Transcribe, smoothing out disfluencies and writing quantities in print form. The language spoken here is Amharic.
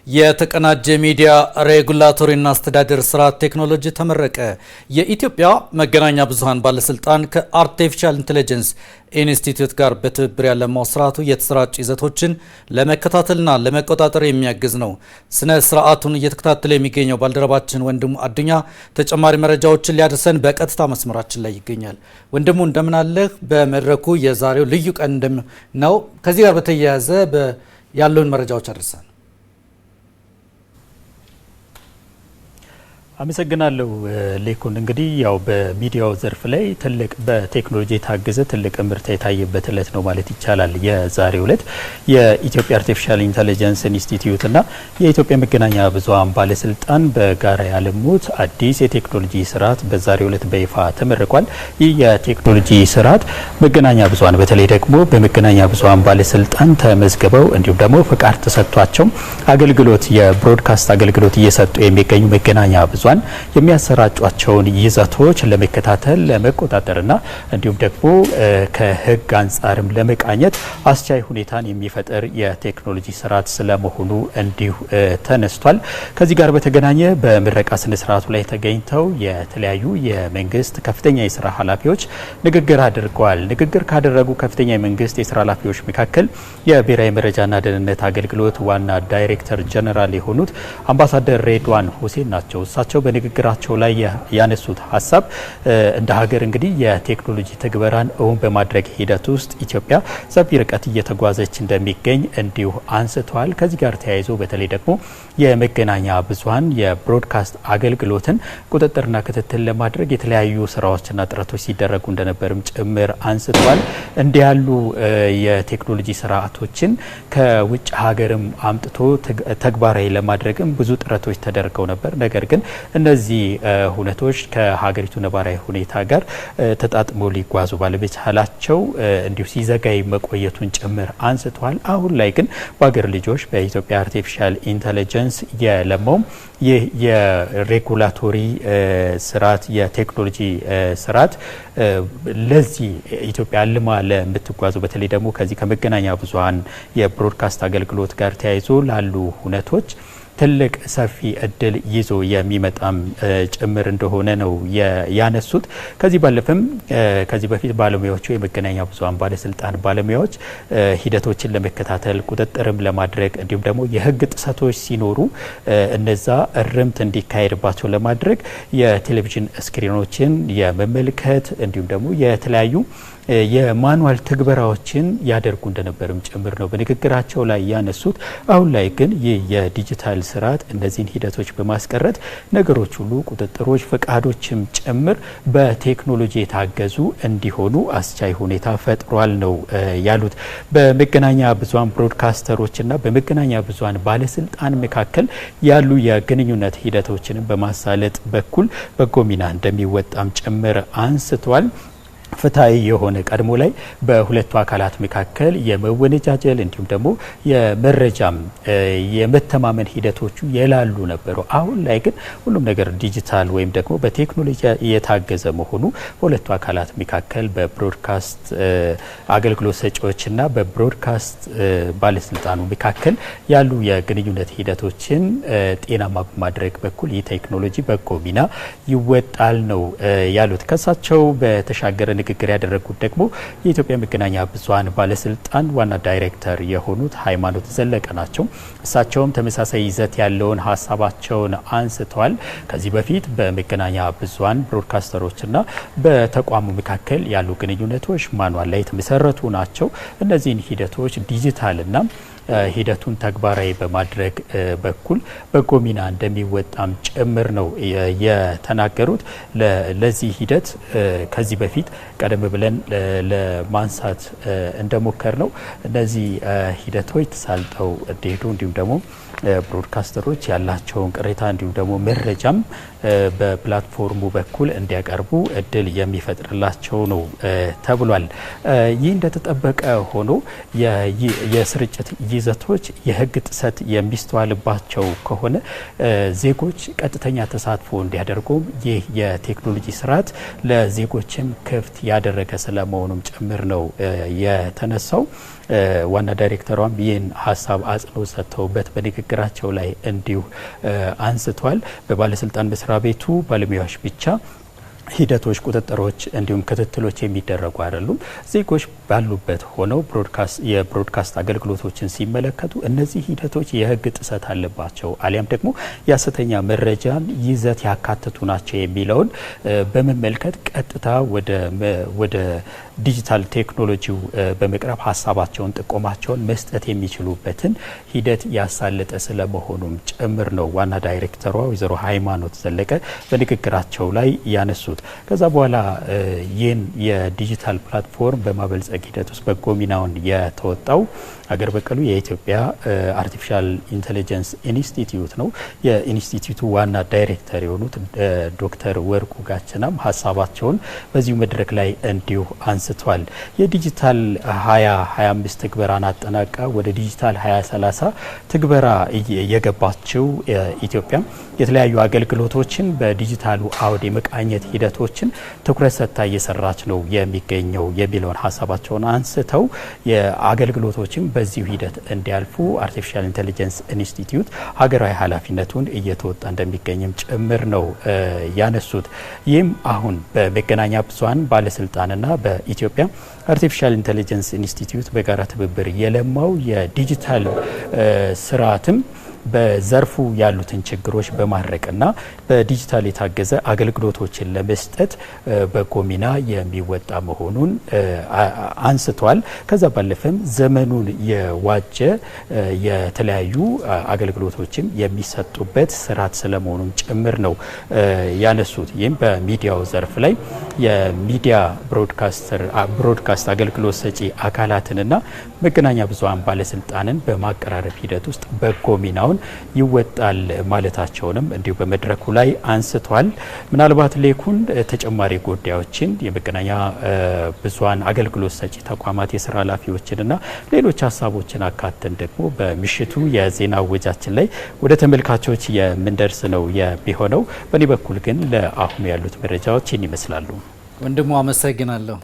የተቀናጀ ሚዲያ ሬጉላቶሪና አስተዳደር ስርዓት ቴክኖሎጂ ተመረቀ። የኢትዮጵያ መገናኛ ብዙሃን ባለስልጣን ከአርቲፊሻል ኢንተለጀንስ ኢንስቲትዩት ጋር በትብብር ያለማው ስርዓቱ የተሰራጩ ይዘቶችን ለመከታተልና ለመቆጣጠር የሚያግዝ ነው። ስነ ስርዓቱን እየተከታተለ የሚገኘው ባልደረባችን ወንድሙ አዱኛ ተጨማሪ መረጃዎችን ሊያደርሰን በቀጥታ መስመራችን ላይ ይገኛል። ወንድሙ እንደምን አለህ? በመድረኩ የዛሬው ልዩ ቀን ነው። ከዚህ ጋር በተያያዘ ያለውን መረጃዎች አድርሰን። አመሰግናለሁ ሌኩን። እንግዲህ ያው በሚዲያው ዘርፍ ላይ ትልቅ በቴክኖሎጂ የታገዘ ትልቅ ምርት የታየበት እለት ነው ማለት ይቻላል። የዛሬው እለት የኢትዮጵያ አርቲፊሻል ኢንተለጀንስ ኢንስቲትዩት እና የኢትዮጵያ መገናኛ ብዙሃን ባለስልጣን በጋራ ያለሙት አዲስ የቴክኖሎጂ ስርዓት በዛሬው እለት በይፋ ተመርቋል። ይህ የቴክኖሎጂ ስርዓት መገናኛ ብዙሃን በተለይ ደግሞ በመገናኛ ብዙሃን ባለስልጣን ተመዝግበው እንዲሁም ደግሞ ፍቃድ ተሰጥቷቸው አገልግሎት የብሮድካስት አገልግሎት እየሰጡ የሚገኙ መገናኛ ብዙሃን የሚያሰራጯቸውን ይዘቶች ለመከታተል ለመቆጣጠርና እንዲሁም ደግሞ ከህግ አንጻርም ለመቃኘት አስቻይ ሁኔታን የሚፈጥር የቴክኖሎጂ ስርዓት ስለመሆኑ እንዲሁ ተነስቷል። ከዚህ ጋር በተገናኘ በምረቃ ስነ ስርዓቱ ላይ ተገኝተው የተለያዩ የመንግስት ከፍተኛ የስራ ኃላፊዎች ንግግር አድርገዋል። ንግግር ካደረጉ ከፍተኛ የመንግስት የስራ ኃላፊዎች መካከል የብሔራዊ መረጃና ደህንነት አገልግሎት ዋና ዳይሬክተር ጀነራል የሆኑት አምባሳደር ሬድዋን ሁሴን ናቸው። እሳቸው በንግግራቸው ላይ ያነሱት ሀሳብ እንደ ሀገር እንግዲህ የቴክኖሎጂ ትግበራን እውን በማድረግ ሂደት ውስጥ ኢትዮጵያ ሰፊ ርቀት እየተጓዘች እንደሚገኝ እንዲሁ አንስተዋል። ከዚህ ጋር ተያይዞ በተለይ ደግሞ የመገናኛ ብዙሃን የብሮድካስት አገልግሎትን ቁጥጥርና ክትትል ለማድረግ የተለያዩ ስራዎችና ጥረቶች ሲደረጉ እንደነበርም ጭምር አንስተዋል። እንዲህ ያሉ የቴክኖሎጂ ስርዓቶችን ከውጭ ሀገርም አምጥቶ ተግባራዊ ለማድረግም ብዙ ጥረቶች ተደርገው ነበር። ነገር ግን እነዚህ ሁነቶች ከሀገሪቱ ነባራዊ ሁኔታ ጋር ተጣጥሞ ሊጓዙ ባለመቻላቸው እንዲሁ ሲዘጋይ መቆየቱን ጭምር አንስተዋል። አሁን ላይ ግን በሀገር ልጆች በኢትዮጵያ አርቲፊሻል ኢንተለጀንስ የለማው ይህ የሬጉላቶሪ ስርዓት የቴክኖሎጂ ስርዓት ለዚህ ኢትዮጵያ ልማ ለምትጓዙ በተለይ ደግሞ ከዚህ ከመገናኛ ብዙሃን የብሮድካስት አገልግሎት ጋር ተያይዞ ላሉ ሁነቶች ትልቅ ሰፊ እድል ይዞ የሚመጣም ጭምር እንደሆነ ነው ያነሱት። ከዚህ ባለፈም ከዚህ በፊት ባለሙያዎቹ የመገናኛ ብዙሃን ባለስልጣን ባለሙያዎች ሂደቶችን ለመከታተል ቁጥጥርም ለማድረግ እንዲሁም ደግሞ የህግ ጥሰቶች ሲኖሩ እነዛ እርምት እንዲካሄድባቸው ለማድረግ የቴሌቪዥን ስክሪኖችን የመመልከት እንዲሁም ደግሞ የተለያዩ የማኑዋል ትግበራዎችን ያደርጉ እንደነበርም ጭምር ነው በንግግራቸው ላይ ያነሱት። አሁን ላይ ግን ይህ የዲጂታል ስርዓት እነዚህን ሂደቶች በማስቀረት ነገሮች ሁሉ ቁጥጥሮች፣ ፈቃዶችም ጭምር በቴክኖሎጂ የታገዙ እንዲሆኑ አስቻይ ሁኔታ ፈጥሯል ነው ያሉት። በመገናኛ ብዙሃን ብሮድካስተሮችና በመገናኛ ብዙሃን ባለስልጣን መካከል ያሉ የግንኙነት ሂደቶችን በማሳለጥ በኩል በጎ ሚና እንደሚወጣም ጭምር አንስተዋል። ፍትሃዊ የሆነ ቀድሞ ላይ በሁለቱ አካላት መካከል የመወነጃጀል እንዲሁም ደግሞ የመረጃም የመተማመን ሂደቶቹ የላሉ ነበሩ። አሁን ላይ ግን ሁሉም ነገር ዲጂታል ወይም ደግሞ በቴክኖሎጂ የታገዘ መሆኑ በሁለቱ አካላት መካከል በብሮድካስት አገልግሎት ሰጪዎችና በብሮድካስት ባለስልጣኑ መካከል ያሉ የግንኙነት ሂደቶችን ጤናማ በማድረግ በኩል ይህ ቴክኖሎጂ በጎ ሚና ይወጣል ነው ያሉት። ከሳቸው በተሻገረ ንግግር ያደረጉት ደግሞ የኢትዮጵያ መገናኛ ብዙሃን ባለስልጣን ዋና ዳይሬክተር የሆኑት ሃይማኖት ዘለቀ ናቸው። እሳቸውም ተመሳሳይ ይዘት ያለውን ሀሳባቸውን አንስተዋል። ከዚህ በፊት በመገናኛ ብዙሃን ብሮድካስተሮችና በተቋሙ መካከል ያሉ ግንኙነቶች ማኑዋል ላይ የተመሰረቱ ናቸው። እነዚህን ሂደቶች ዲጂታልና ሂደቱን ተግባራዊ በማድረግ በኩል በጎ ሚና እንደሚወጣም ጭምር ነው የተናገሩት። ለዚህ ሂደት ከዚህ በፊት ቀደም ብለን ለማንሳት እንደሞከር ነው እነዚህ ሂደቶች ተሳልጠው እንዲሄዱ እንዲሁም ደግሞ ብሮድካስተሮች ያላቸውን ቅሬታ እንዲሁም ደግሞ መረጃም በፕላትፎርሙ በኩል እንዲያቀርቡ እድል የሚፈጥርላቸው ነው ተብሏል። ይህ እንደተጠበቀ ሆኖ የስርጭት ይዘቶች የህግ ጥሰት የሚስተዋልባቸው ከሆነ ዜጎች ቀጥተኛ ተሳትፎ እንዲያደርጉም ይህ የቴክኖሎጂ ስርዓት ለዜጎችም ክፍት ያደረገ ስለመሆኑም ጭምር ነው የተነሳው። ዋና ዳይሬክተሯም ይህን ሀሳብ አጽንኦት ሰጥተውበት በንግግራቸው ላይ እንዲሁ አንስቷል። በባለስልጣን መስሪያ ቤቱ ባለሙያዎች ብቻ ሂደቶች፣ ቁጥጥሮች እንዲሁም ክትትሎች የሚደረጉ አይደሉም። ዜጎች ባሉበት ሆነው የብሮድካስት አገልግሎቶችን ሲመለከቱ እነዚህ ሂደቶች የህግ ጥሰት አለባቸው አሊያም ደግሞ የሐሰተኛ መረጃን ይዘት ያካትቱ ናቸው የሚለውን በመመልከት ቀጥታ ወደ ዲጂታል ቴክኖሎጂው በመቅረብ ሀሳባቸውን፣ ጥቆማቸውን መስጠት የሚችሉበትን ሂደት ያሳለጠ ስለመሆኑም ጭምር ነው ዋና ዳይሬክተሯ ወይዘሮ ሃይማኖት ዘለቀ በንግግራቸው ላይ ያነሱት። ከዛ በኋላ ይህን የዲጂታል ፕላትፎርም በማበልጸግ ሂደት ውስጥ በጎ ሚናውን የተወጣው አገር በቀሉ የኢትዮጵያ አርቲፊሻል ኢንተለጀንስ ኢንስቲትዩት ነው። የኢንስቲትዩቱ ዋና ዳይሬክተር የሆኑት ዶክተር ወርቁ ጋችናም ሀሳባቸውን በዚሁ መድረክ ላይ እንዲሁ አንስቷል። የዲጂታል 2025 ትግበራን አጠናቃ ወደ ዲጂታል 2030 ትግበራ የገባችው ኢትዮጵያ የተለያዩ አገልግሎቶችን በዲጂታሉ አውድ የመቃኘት ሂደቶችን ትኩረት ሰጥታ እየሰራች ነው የሚገኘው የሚለውን ሀሳባቸውን አንስተው የአገልግሎቶችን በዚሁ ሂደት እንዲያልፉ አርቲፊሻል ኢንተለጀንስ ኢንስቲትዩት ሀገራዊ ኃላፊነቱን እየተወጣ እንደሚገኝም ጭምር ነው ያነሱት። ይህም አሁን በመገናኛ ብዙኃን ባለስልጣንና በኢትዮጵያ አርቲፊሻል ኢንተለጀንስ ኢንስቲትዩት በጋራ ትብብር የለማው የዲጂታል ስርዓትም በዘርፉ ያሉትን ችግሮች በማድረቅና በዲጂታል የታገዘ አገልግሎቶችን ለመስጠት በጎ ሚና የሚወጣ መሆኑን አንስተዋል። ከዛ ባለፈም ዘመኑን የዋጀ የተለያዩ አገልግሎቶችም የሚሰጡበት ስርዓት ስለመሆኑም ጭምር ነው ያነሱት። ይህም በሚዲያው ዘርፍ ላይ የሚዲያ ብሮድካስት አገልግሎት ሰጪ አካላትንና መገናኛ ብዙኃን ባለስልጣንን በማቀራረብ ሂደት ውስጥ በጎ ሚናውን ይወጣል ማለታቸውንም እንዲሁ በመድረኩ ላይ አንስቷል። ምናልባት ሌኩን ተጨማሪ ጉዳዮችን የመገናኛ ብዙኃን አገልግሎት ሰጪ ተቋማት የስራ ኃላፊዎችንና ሌሎች ሀሳቦችን አካተን ደግሞ በምሽቱ የዜና ወጃችን ላይ ወደ ተመልካቾች የምንደርስ ነው የሚሆነው። በእኔ በኩል ግን ለአሁኑ ያሉት መረጃዎች ይመስላሉ። ወንድሙ አመሰግናለሁ።